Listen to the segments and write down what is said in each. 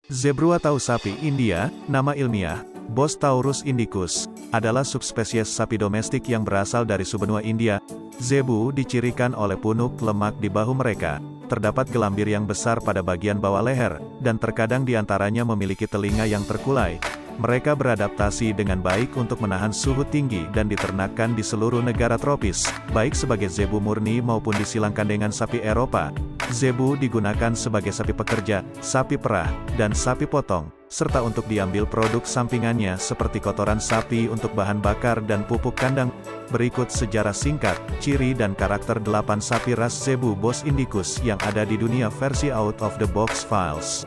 Zebu atau sapi India, nama ilmiah, Bos taurus indicus, adalah subspesies sapi domestik yang berasal dari subbenua India. Zebu dicirikan oleh punuk lemak di bahu mereka, terdapat gelambir yang besar pada bagian bawah leher, dan terkadang di antaranya memiliki telinga yang terkulai. Mereka beradaptasi dengan baik untuk menahan suhu tinggi dan diternakkan di seluruh negara tropis, baik sebagai zebu murni maupun disilangkan dengan sapi Eropa. Zebu digunakan sebagai sapi pekerja, sapi perah, dan sapi potong, serta untuk diambil produk sampingannya seperti kotoran sapi untuk bahan bakar dan pupuk kandang. Berikut sejarah singkat, ciri dan karakter 8 sapi ras Zebu Bos indicus yang ada di dunia versi out of the box files.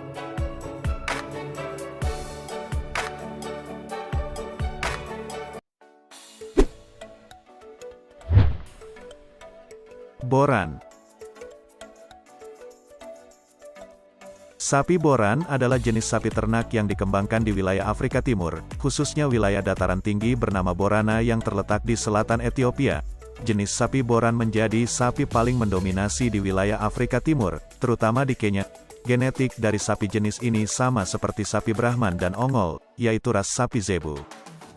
Boran. Sapi boran adalah jenis sapi ternak yang dikembangkan di wilayah Afrika Timur, khususnya wilayah dataran tinggi bernama Borana yang terletak di selatan Ethiopia. Jenis sapi boran menjadi sapi paling mendominasi di wilayah Afrika Timur, terutama di Kenya. Genetik dari sapi jenis ini sama seperti sapi Brahman dan Ongol, yaitu ras sapi Zebu.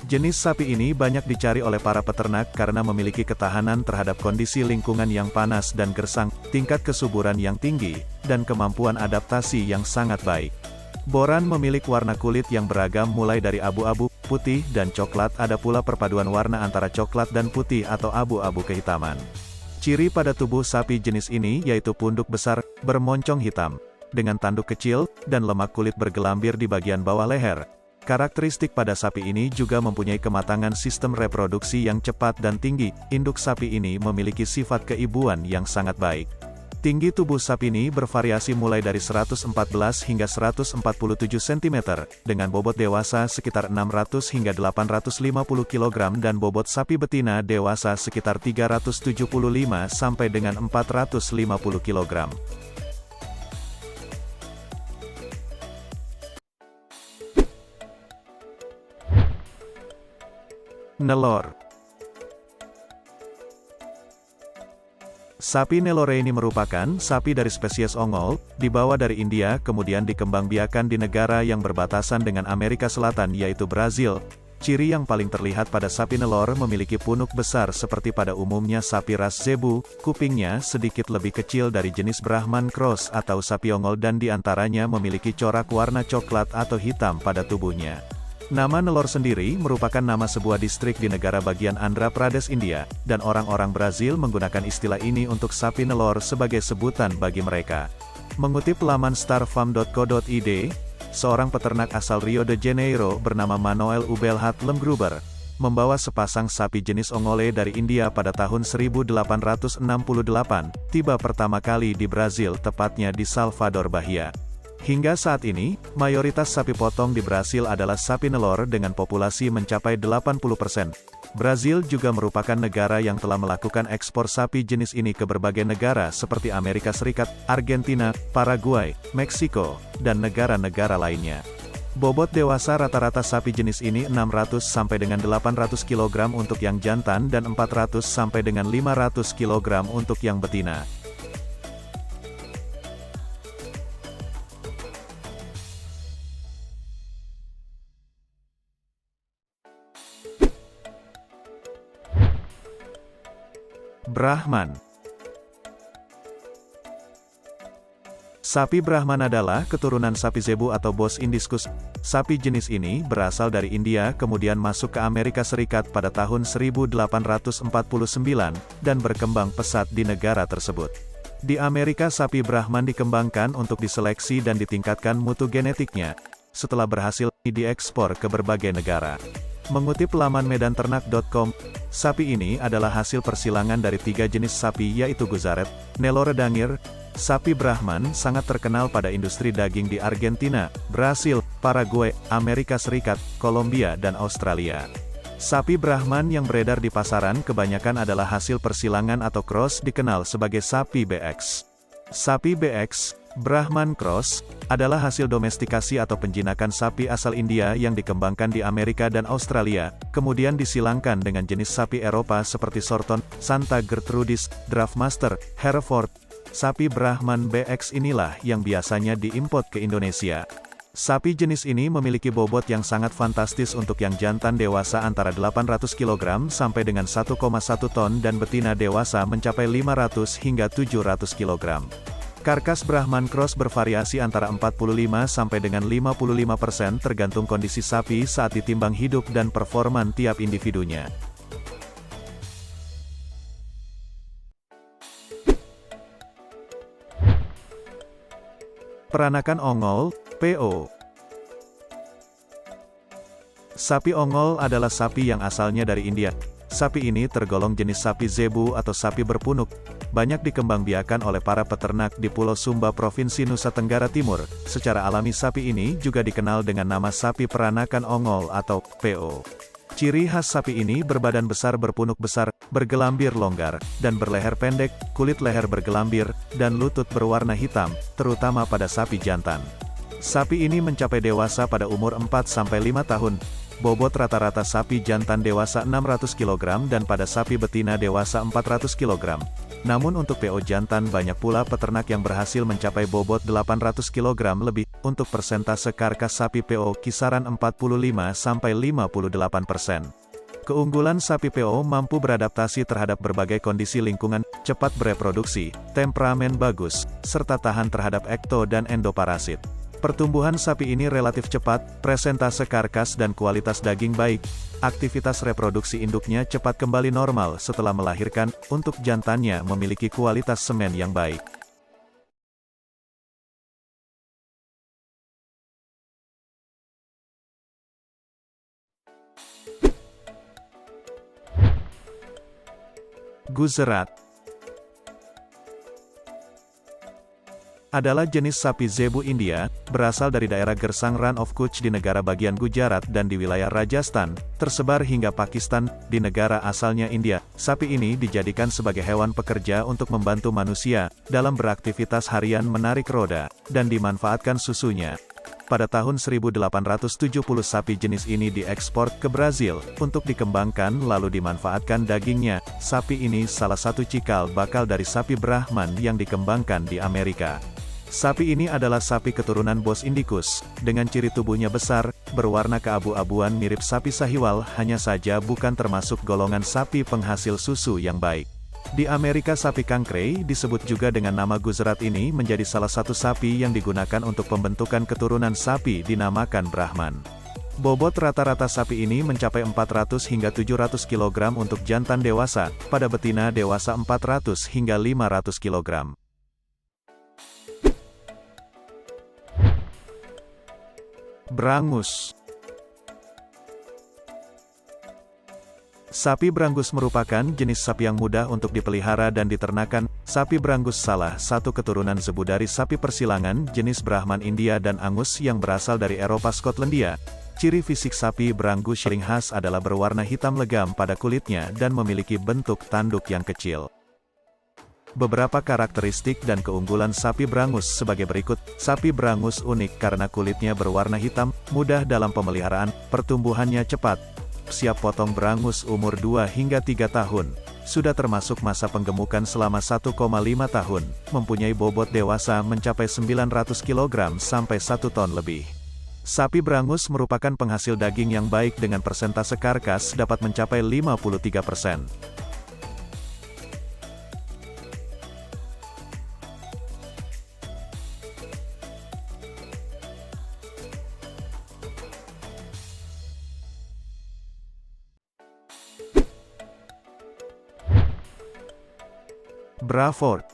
Jenis sapi ini banyak dicari oleh para peternak karena memiliki ketahanan terhadap kondisi lingkungan yang panas dan gersang, tingkat kesuburan yang tinggi, dan kemampuan adaptasi yang sangat baik. Boran memiliki warna kulit yang beragam mulai dari abu-abu, putih, dan coklat. Ada pula perpaduan warna antara coklat dan putih atau abu-abu kehitaman. Ciri pada tubuh sapi jenis ini yaitu punduk besar, bermoncong hitam, dengan tanduk kecil, dan lemak kulit bergelambir di bagian bawah leher. Karakteristik pada sapi ini juga mempunyai kematangan sistem reproduksi yang cepat dan tinggi. Induk sapi ini memiliki sifat keibuan yang sangat baik. Tinggi tubuh sapi ini bervariasi mulai dari 114 hingga 147 cm, dengan bobot dewasa sekitar 600 hingga 850 kg dan bobot sapi betina dewasa sekitar 375 sampai dengan 450 kg. Nelor. Sapi Nelore ini merupakan sapi dari spesies Ongol, dibawa dari India kemudian dikembangbiakan di negara yang berbatasan dengan Amerika Selatan yaitu Brazil. Ciri yang paling terlihat pada sapi Nelor memiliki punuk besar seperti pada umumnya sapi ras Zebu, kupingnya sedikit lebih kecil dari jenis Brahman Cross atau sapi Ongol dan diantaranya memiliki corak warna coklat atau hitam pada tubuhnya. Nama Nelor sendiri merupakan nama sebuah distrik di negara bagian Andhra Pradesh, India, dan orang-orang Brazil menggunakan istilah ini untuk sapi Nelor sebagai sebutan bagi mereka. Mengutip laman starfarm.co.id, seorang peternak asal Rio de Janeiro bernama Manuel Ubelhat Lemgruber, membawa sepasang sapi jenis Ongole dari India pada tahun 1868, tiba pertama kali di Brazil tepatnya di Salvador Bahia. Hingga saat ini, mayoritas sapi potong di Brasil adalah sapi Nelor dengan populasi mencapai 80%. Brazil juga merupakan negara yang telah melakukan ekspor sapi jenis ini ke berbagai negara seperti Amerika Serikat, Argentina, Paraguay, Meksiko, dan negara-negara lainnya. Bobot dewasa rata-rata sapi jenis ini 600 sampai dengan 800 kg untuk yang jantan dan 400 sampai dengan 500 kg untuk yang betina. Brahman. Sapi Brahman adalah keturunan sapi Zebu atau Bos indicus. Sapi jenis ini berasal dari India kemudian masuk ke Amerika Serikat pada tahun 1849, dan berkembang pesat di negara tersebut. Di Amerika sapi Brahman dikembangkan untuk diseleksi dan ditingkatkan mutu genetiknya. Setelah berhasil diekspor ke berbagai negara. Mengutip laman medanternak.com, sapi ini adalah hasil persilangan dari 3 jenis sapi yaitu Guzaret, Nelore Dangir. Sapi Brahman sangat terkenal pada industri daging di Argentina, Brasil, Paraguay, Amerika Serikat, Kolombia dan Australia. Sapi Brahman yang beredar di pasaran kebanyakan adalah hasil persilangan atau cross dikenal sebagai sapi BX. Sapi BX, Brahman Cross, adalah hasil domestikasi atau penjinakan sapi asal India yang dikembangkan di Amerika dan Australia, kemudian disilangkan dengan jenis sapi Eropa seperti Shorton, Santa Gertrudis, Draftmaster, Hereford. Sapi Brahman BX inilah yang biasanya diimport ke Indonesia. Sapi jenis ini memiliki bobot yang sangat fantastis untuk yang jantan dewasa antara 800 kg sampai dengan 1,1 ton dan betina dewasa mencapai 500 hingga 700 kg. Karkas Brahman Cross bervariasi antara 45 sampai dengan 55% tergantung kondisi sapi saat ditimbang hidup dan performan tiap individunya. Peranakan ongol, PO. Sapi ongol adalah sapi yang asalnya dari India. Sapi ini tergolong jenis sapi zebu atau sapi berpunuk. Banyak dikembangbiakan oleh para peternak di Pulau Sumba Provinsi Nusa Tenggara Timur. Secara alami sapi ini juga dikenal dengan nama sapi peranakan ongol atau PO. Ciri khas sapi ini berbadan besar berpunuk besar, bergelambir longgar, dan berleher pendek, kulit leher bergelambir, dan lutut berwarna hitam, terutama pada sapi jantan. Sapi ini mencapai dewasa pada umur 4-5 tahun. Bobot rata-rata sapi jantan dewasa 600 kg dan pada sapi betina dewasa 400 kg. Namun untuk PO jantan banyak pula peternak yang berhasil mencapai bobot 800 kg lebih. Untuk persentase karkas sapi PO kisaran 45-58%. Keunggulan sapi PO mampu beradaptasi terhadap berbagai kondisi lingkungan, cepat bereproduksi, temperamen bagus, serta tahan terhadap ekto dan endoparasit. Pertumbuhan sapi ini relatif cepat, presentase karkas dan kualitas daging baik. Aktivitas reproduksi induknya cepat kembali normal setelah melahirkan, untuk jantannya memiliki kualitas semen yang baik. Gujarat adalah jenis sapi zebu India, berasal dari daerah Gersang Run of Kutch di negara bagian Gujarat dan di wilayah Rajasthan, tersebar hingga Pakistan, di negara asalnya India. Sapi ini dijadikan sebagai hewan pekerja untuk membantu manusia, dalam beraktivitas harian menarik roda, dan dimanfaatkan susunya. Pada tahun 1870 sapi jenis ini diekspor ke Brazil, untuk dikembangkan lalu dimanfaatkan dagingnya. Sapi ini salah satu cikal bakal dari sapi Brahman yang dikembangkan di Amerika. Sapi ini adalah sapi keturunan Bos Indicus, dengan ciri tubuhnya besar, berwarna keabu-abuan mirip sapi Sahiwal, hanya saja bukan termasuk golongan sapi penghasil susu yang baik. Di Amerika sapi Kangkray, disebut juga dengan nama Gujarat ini menjadi salah satu sapi yang digunakan untuk pembentukan keturunan sapi dinamakan Brahman. Bobot rata-rata sapi ini mencapai 400 hingga 700 kg untuk jantan dewasa, pada betina dewasa 400 hingga 500 kg. Brangus. Sapi Brangus merupakan jenis sapi yang mudah untuk dipelihara dan diternakan. Sapi Brangus salah satu keturunan zebu dari sapi persilangan jenis Brahman India dan Angus yang berasal dari Eropa Skotlandia. Ciri fisik sapi Brangus paling khas adalah berwarna hitam legam pada kulitnya dan memiliki bentuk tanduk yang kecil. Beberapa karakteristik dan keunggulan sapi Brangus sebagai berikut. Sapi Brangus unik karena kulitnya berwarna hitam, mudah dalam pemeliharaan, pertumbuhannya cepat. Siap potong Brangus umur 2 hingga 3 tahun. Sudah termasuk masa penggemukan selama 1,5 tahun, mempunyai bobot dewasa mencapai 900 kg sampai 1 ton lebih. Sapi Brangus merupakan penghasil daging yang baik dengan persentase karkas dapat mencapai 53%. Braford.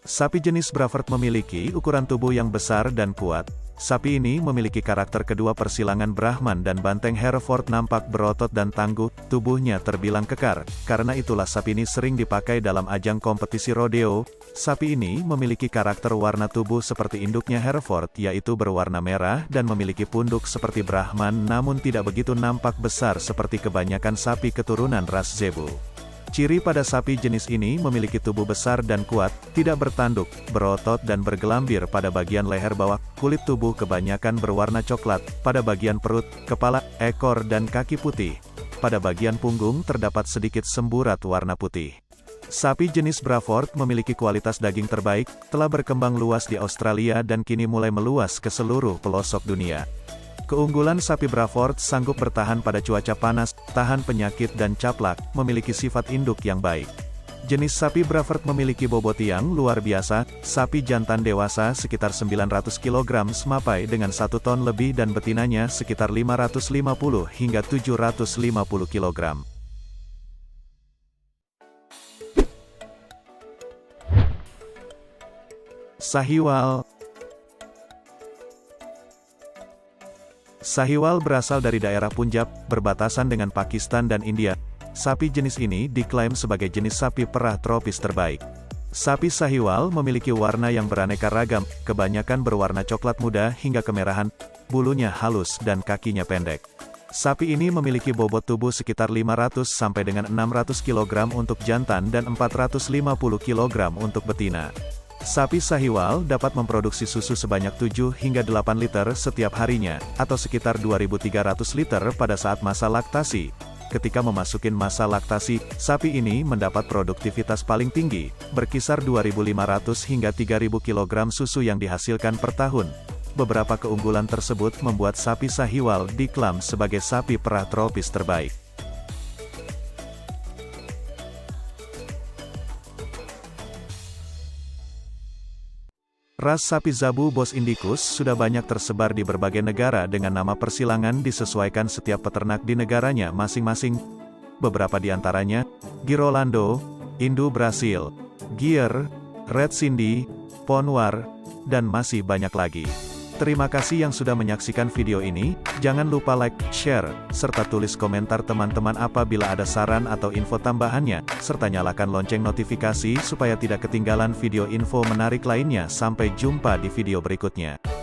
Sapi jenis Braford memiliki ukuran tubuh yang besar dan kuat. Sapi ini memiliki karakter kedua persilangan Brahman dan banteng Hereford nampak berotot dan tangguh, tubuhnya terbilang kekar. Karena itulah sapi ini sering dipakai dalam ajang kompetisi rodeo. Sapi ini memiliki karakter warna tubuh seperti induknya Hereford, yaitu berwarna merah dan memiliki punduk seperti Brahman namun tidak begitu nampak besar seperti kebanyakan sapi keturunan ras zebu. Ciri pada sapi jenis ini memiliki tubuh besar dan kuat, tidak bertanduk, berotot dan bergelambir pada bagian leher bawah, kulit tubuh kebanyakan berwarna coklat, pada bagian perut, kepala, ekor dan kaki putih. Pada bagian punggung terdapat sedikit semburat warna putih. Sapi jenis Braford memiliki kualitas daging terbaik, telah berkembang luas di Australia dan kini mulai meluas ke seluruh pelosok dunia. Keunggulan sapi Braford sanggup bertahan pada cuaca panas, tahan penyakit dan caplak, memiliki sifat induk yang baik. Jenis sapi Braford memiliki bobot yang luar biasa, sapi jantan dewasa sekitar 900 kg sampai dengan 1 ton lebih dan betinanya sekitar 550 hingga 750 kg. Sahiwal. Sahiwal berasal dari daerah Punjab, berbatasan dengan Pakistan dan India. Sapi jenis ini diklaim sebagai jenis sapi perah tropis terbaik. Sapi Sahiwal memiliki warna yang beraneka ragam, kebanyakan berwarna coklat muda hingga kemerahan, bulunya halus dan kakinya pendek. Sapi ini memiliki bobot tubuh sekitar 500 sampai dengan 600 kg untuk jantan dan 450 kg untuk betina. Sapi Sahiwal dapat memproduksi susu sebanyak 7 hingga 8 liter setiap harinya, atau sekitar 2.300 liter pada saat masa laktasi. Ketika memasukin masa laktasi, sapi ini mendapat produktivitas paling tinggi, berkisar 2.500 hingga 3.000 kg susu yang dihasilkan per tahun. Beberapa keunggulan tersebut membuat sapi Sahiwal diklaim sebagai sapi perah tropis terbaik. Ras sapi Zabu Bos Indicus sudah banyak tersebar di berbagai negara dengan nama persilangan disesuaikan setiap peternak di negaranya masing-masing. Beberapa di antaranya, Girolando, Indo Brasil, Gier, Red Cindy, Ponwar, dan masih banyak lagi. Terima kasih yang sudah menyaksikan video ini, jangan lupa like, share, serta tulis komentar teman-teman apabila ada saran atau info tambahannya, serta nyalakan lonceng notifikasi supaya tidak ketinggalan video info menarik lainnya. Sampai jumpa di video berikutnya.